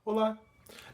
Olá!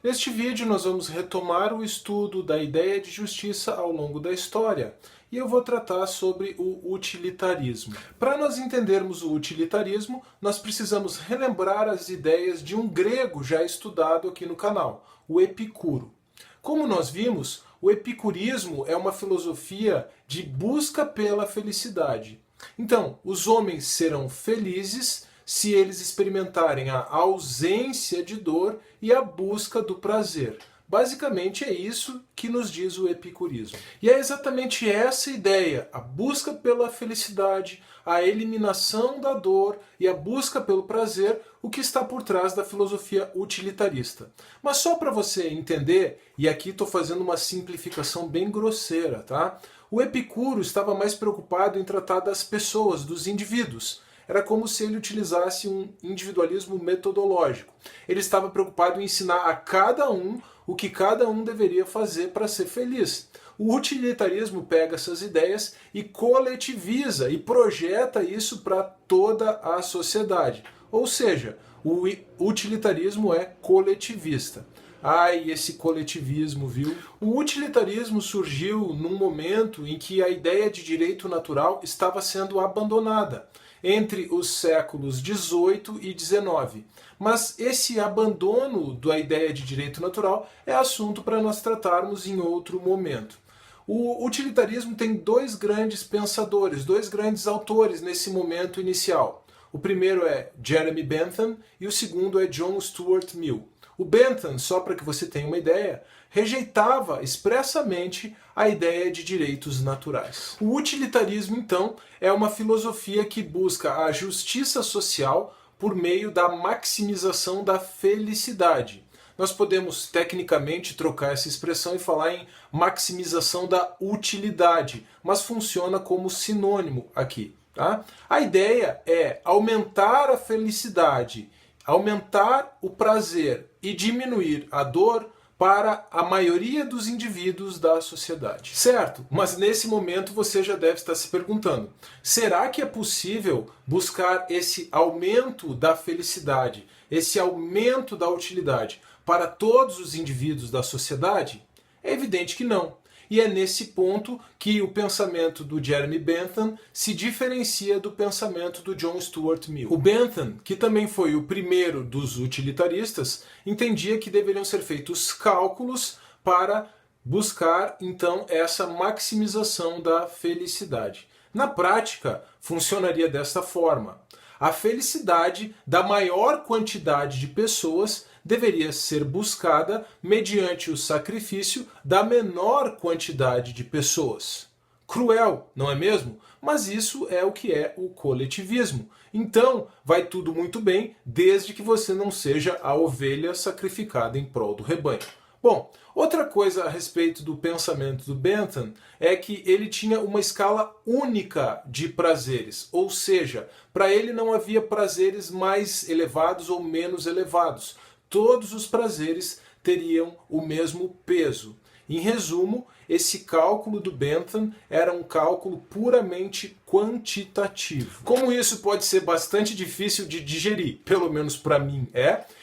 Neste vídeo nós vamos retomar o estudo da ideia de justiça ao longo da história e eu vou tratar sobre o utilitarismo. Para nós entendermos o utilitarismo, nós precisamos relembrar as ideias de um grego já estudado aqui no canal, o Epicuro. Como nós vimos, o epicurismo é uma filosofia de busca pela felicidade. Então, os homens serão felizes se eles experimentarem a ausência de dor e a busca do prazer. Basicamente é isso que nos diz o epicurismo. E é exatamente essa ideia, a busca pela felicidade, a eliminação da dor e a busca pelo prazer, o que está por trás da filosofia utilitarista. Mas só para você entender, e aqui estou fazendo uma simplificação bem grosseira, tá? O Epicuro estava mais preocupado em tratar das pessoas, dos indivíduos. Era como se ele utilizasse um individualismo metodológico. Ele estava preocupado em ensinar a cada um o que cada um deveria fazer para ser feliz. O utilitarismo pega essas ideias e coletiviza e projeta isso para toda a sociedade. Ou seja, o utilitarismo é coletivista. Ai, esse coletivismo, viu? O utilitarismo surgiu num momento em que a ideia de direito natural estava sendo abandonada, entre os séculos XVIII e XIX. Mas esse abandono da ideia de direito natural é assunto para nós tratarmos em outro momento. O utilitarismo tem dois grandes pensadores, dois grandes autores nesse momento inicial. O primeiro é Jeremy Bentham e o segundo é John Stuart Mill. O Bentham, só para que você tenha uma ideia, rejeitava expressamente a ideia de direitos naturais. O utilitarismo, então, é uma filosofia que busca a justiça social por meio da maximização da felicidade. Nós podemos tecnicamente trocar essa expressão e falar em maximização da utilidade, mas funciona como sinônimo aqui. Tá? A ideia é aumentar a felicidade, aumentar o prazer e diminuir a dor para a maioria dos indivíduos da sociedade. Certo, mas nesse momento você já deve estar se perguntando, será que é possível buscar esse aumento da felicidade, esse aumento da utilidade para todos os indivíduos da sociedade? É evidente que não. E é nesse ponto que o pensamento do Jeremy Bentham se diferencia do pensamento do John Stuart Mill. O Bentham, que também foi o primeiro dos utilitaristas, entendia que deveriam ser feitos cálculos para buscar, então, essa maximização da felicidade. Na prática, funcionaria desta forma. A felicidade da maior quantidade de pessoas deveria ser buscada mediante o sacrifício da menor quantidade de pessoas. Cruel, não é mesmo? Mas isso é o que é o coletivismo. Então, vai tudo muito bem, desde que você não seja a ovelha sacrificada em prol do rebanho. Bom, outra coisa a respeito do pensamento do Bentham é que ele tinha uma escala única de prazeres, ou seja, para ele não havia prazeres mais elevados ou menos elevados. Todos os prazeres teriam o mesmo peso. Em resumo, esse cálculo do Bentham era um cálculo puramente quantitativo. Como isso pode ser bastante difícil de digerir, pelo menos para mim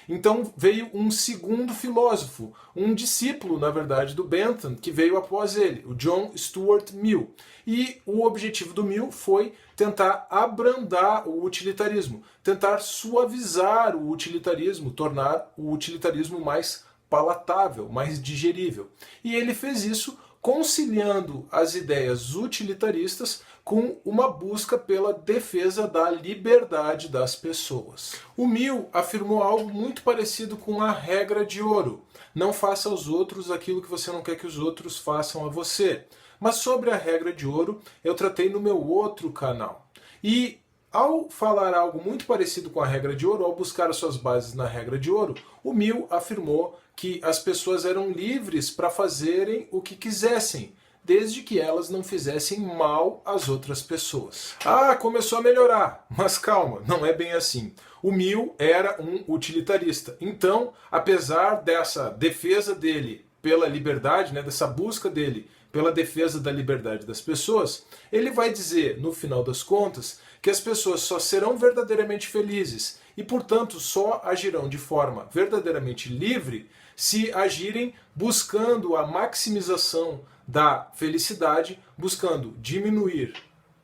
então veio um segundo filósofo, um discípulo, na verdade, do Bentham, que veio após ele, o John Stuart Mill. E o objetivo do Mill foi tentar abrandar o utilitarismo, tentar suavizar o utilitarismo, tornar o utilitarismo mais palatável, mais digerível. E ele fez isso conciliando as ideias utilitaristas com uma busca pela defesa da liberdade das pessoas. O Mill afirmou algo muito parecido com a regra de ouro. Não faça aos outros aquilo que você não quer que os outros façam a você. Mas sobre a regra de ouro, eu tratei no meu outro canal. E ao falar algo muito parecido com a regra de ouro, ao buscar as suas bases na regra de ouro, o Mill afirmou que as pessoas eram livres para fazerem o que quisessem, desde que elas não fizessem mal às outras pessoas. Ah, começou a melhorar, mas calma, não é bem assim. O Mill era um utilitarista, então, apesar dessa defesa dele pela liberdade, dessa busca dele pela defesa da liberdade das pessoas, ele vai dizer, no final das contas, que as pessoas só serão verdadeiramente felizes e, portanto, só agirão de forma verdadeiramente livre se agirem buscando a maximização da felicidade, buscando diminuir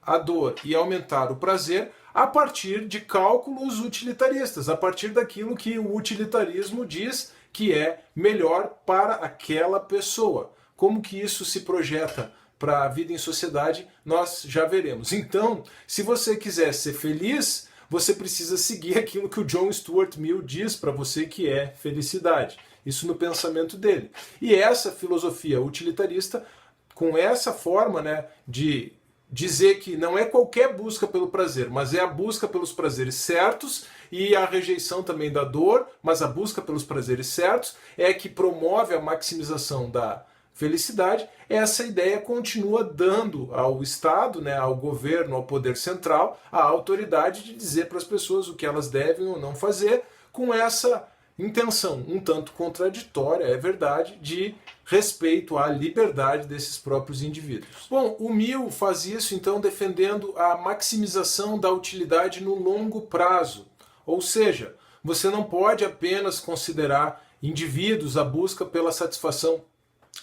a dor e aumentar o prazer a partir de cálculos utilitaristas, a partir daquilo que o utilitarismo diz que é melhor para aquela pessoa. Como que isso se projeta para a vida em sociedade, nós já veremos. Então, se você quiser ser feliz, você precisa seguir aquilo que o John Stuart Mill diz para você que é felicidade. Isso no pensamento dele. E essa filosofia utilitarista, com essa forma, né, de dizer que não é qualquer busca pelo prazer, mas é a busca pelos prazeres certos e a rejeição também da dor, mas a busca pelos prazeres certos é que promove a maximização da felicidade. Essa ideia continua dando ao Estado, né, ao governo, ao poder central, a autoridade de dizer para as pessoas o que elas devem ou não fazer, com essa intenção um tanto contraditória, é verdade, de respeito à liberdade desses próprios indivíduos. Bom, o Mill faz isso então defendendo a maximização da utilidade no longo prazo, ou seja, você não pode apenas considerar indivíduos a busca pela satisfação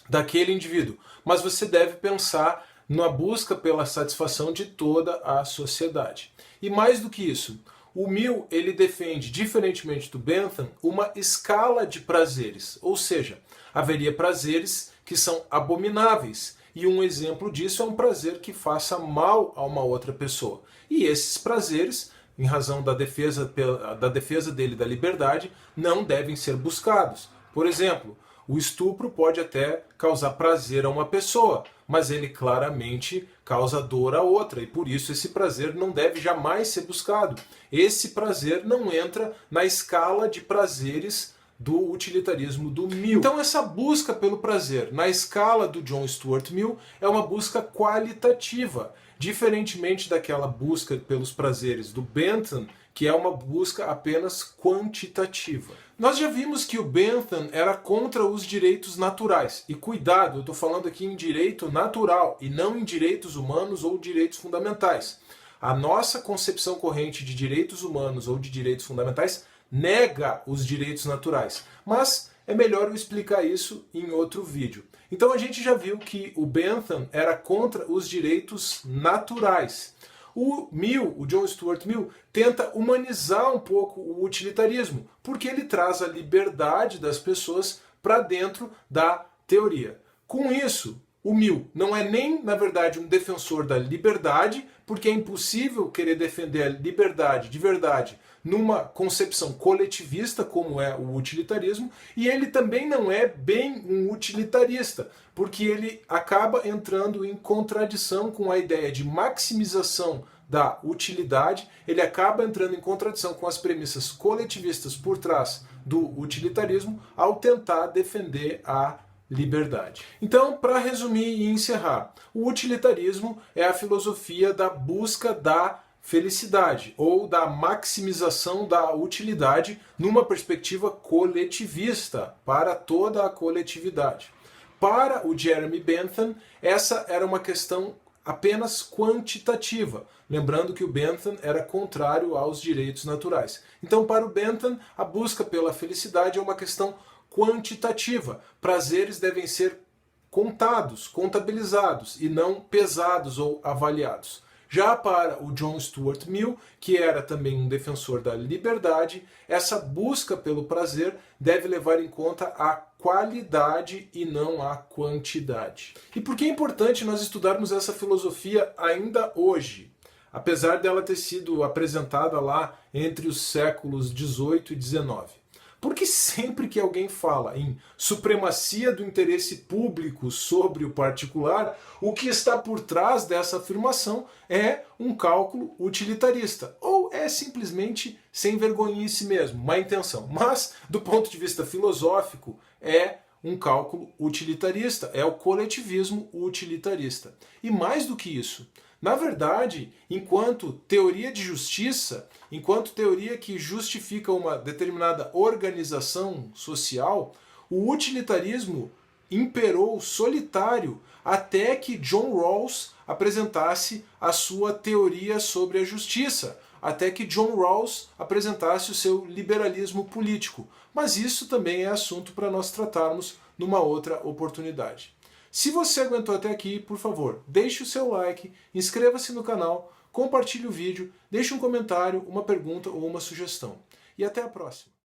daquele indivíduo, mas você deve pensar na busca pela satisfação de toda a sociedade. E mais do que isso, o Mill ele defende, diferentemente do Bentham, uma escala de prazeres, ou seja, haveria prazeres que são abomináveis, e um exemplo disso é um prazer que faça mal a uma outra pessoa. E esses prazeres, em razão da defesa dele da liberdade, não devem ser buscados. Por exemplo, o estupro pode até causar prazer a uma pessoa, mas ele claramente causa dor a outra, e por isso esse prazer não deve jamais ser buscado. Esse prazer não entra na escala de prazeres do utilitarismo do Mill. Então essa busca pelo prazer na escala do John Stuart Mill é uma busca qualitativa, diferentemente daquela busca pelos prazeres do Bentham, que é uma busca apenas quantitativa. Nós já vimos que o Bentham era contra os direitos naturais. E cuidado, eu estou falando aqui em direito natural e não em direitos humanos ou direitos fundamentais. A nossa concepção corrente de direitos humanos ou de direitos fundamentais nega os direitos naturais. Mas é melhor eu explicar isso em outro vídeo. Então a gente já viu que o Bentham era contra os direitos naturais. O Mill, o John Stuart Mill, tenta humanizar um pouco o utilitarismo, porque ele traz a liberdade das pessoas para dentro da teoria. Com isso, o Mill não é nem, na verdade, um defensor da liberdade, porque é impossível querer defender a liberdade de verdade numa concepção coletivista, como é o utilitarismo, e ele também não é bem um utilitarista, porque ele acaba entrando em contradição com a ideia de maximização da utilidade, ele acaba entrando em contradição com as premissas coletivistas por trás do utilitarismo ao tentar defender a liberdade. Então, para resumir e encerrar, o utilitarismo é a filosofia da busca da felicidade ou da maximização da utilidade numa perspectiva coletivista para toda a coletividade. Para o Jeremy Bentham, essa era uma questão apenas quantitativa, lembrando que o Bentham era contrário aos direitos naturais. Então, para o Bentham, a busca pela felicidade é uma questão quantitativa. Prazeres devem ser contados, contabilizados e não pesados ou avaliados. Já para o John Stuart Mill, que era também um defensor da liberdade, essa busca pelo prazer deve levar em conta a qualidade e não a quantidade. E por que é importante nós estudarmos essa filosofia ainda hoje? Apesar dela ter sido apresentada lá entre os séculos XVIII e XIX. Porque sempre que alguém fala em supremacia do interesse público sobre o particular, o que está por trás dessa afirmação é um cálculo utilitarista. Ou é simplesmente sem vergonhice mesmo, má intenção. Mas, do ponto de vista filosófico, é um cálculo utilitarista, é o coletivismo utilitarista. E mais do que isso, na verdade, enquanto teoria de justiça, enquanto teoria que justifica uma determinada organização social, o utilitarismo imperou solitário até que John Rawls apresentasse a sua teoria sobre a justiça, até que John Rawls apresentasse o seu liberalismo político, mas isso também é assunto para nós tratarmos numa outra oportunidade. Se você aguentou até aqui, por favor, deixe o seu like, inscreva-se no canal, compartilhe o vídeo, deixe um comentário, uma pergunta ou uma sugestão. E até a próxima!